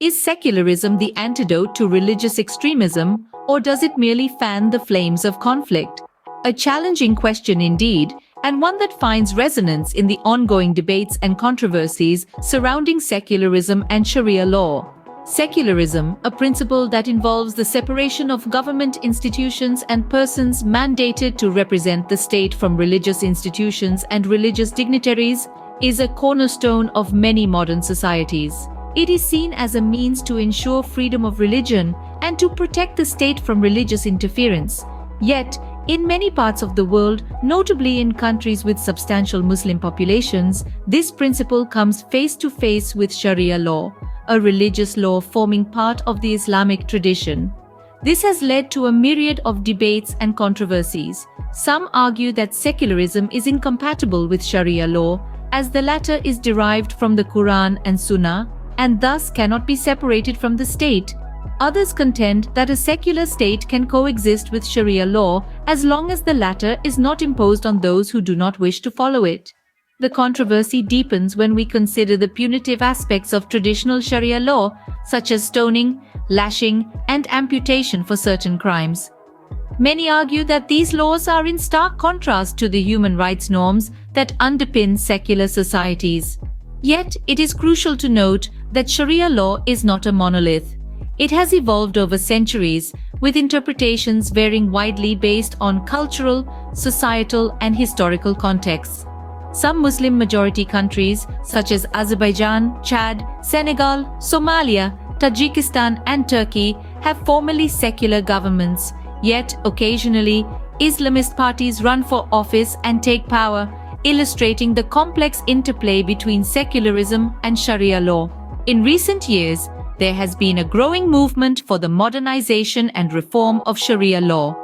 Is secularism the antidote to religious extremism, or does it merely fan the flames of conflict? A challenging question indeed, and one that finds resonance in the ongoing debates and controversies surrounding secularism and Sharia law. Secularism, a principle that involves the separation of government institutions and persons mandated to represent the state from religious institutions and religious dignitaries, is a cornerstone of many modern societies. It is seen as a means to ensure freedom of religion and to protect the state from religious interference. Yet, in many parts of the world, notably in countries with substantial Muslim populations, this principle comes face to face with Sharia law, a religious law forming part of the Islamic tradition. This has led to a myriad of debates and controversies. Some argue that secularism is incompatible with Sharia law, as the latter is derived from the Quran and Sunnah, and thus cannot be separated from the state. Others contend that a secular state can coexist with Sharia law as long as the latter is not imposed on those who do not wish to follow it. The controversy deepens when we consider the punitive aspects of traditional Sharia law, such as stoning, lashing, and amputation for certain crimes. Many argue that these laws are in stark contrast to the human rights norms that underpin secular societies. Yet, it is crucial to note that Sharia law is not a monolith. It has evolved over centuries, with interpretations varying widely based on cultural, societal, and historical contexts. Some Muslim-majority countries, such as Azerbaijan, Chad, Senegal, Somalia, Tajikistan, and Turkey, have formally secular governments, yet occasionally, Islamist parties run for office and take power, illustrating the complex interplay between secularism and Sharia law. In recent years, there has been a growing movement for the modernization and reform of Sharia law.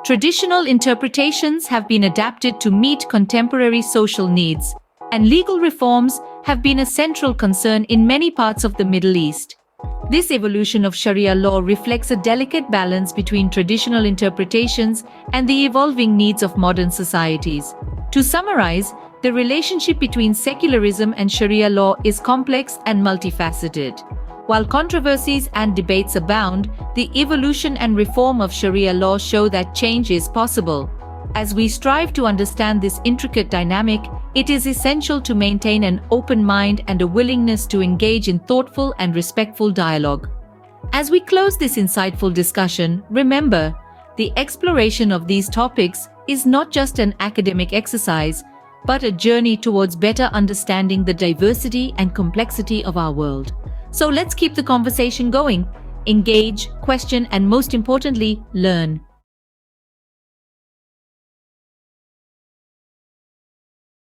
Traditional interpretations have been adapted to meet contemporary social needs, and legal reforms have been a central concern in many parts of the Middle East. This evolution of Sharia law reflects a delicate balance between traditional interpretations and the evolving needs of modern societies. To summarize, the relationship between secularism and Sharia law is complex and multifaceted. While controversies and debates abound, the evolution and reform of Sharia law show that change is possible. As we strive to understand this intricate dynamic, it is essential to maintain an open mind and a willingness to engage in thoughtful and respectful dialogue. As we close this insightful discussion, remember, the exploration of these topics is not just an academic exercise, but a journey towards better understanding the diversity and complexity of our world. So let's keep the conversation going, engage, question, and most importantly, learn.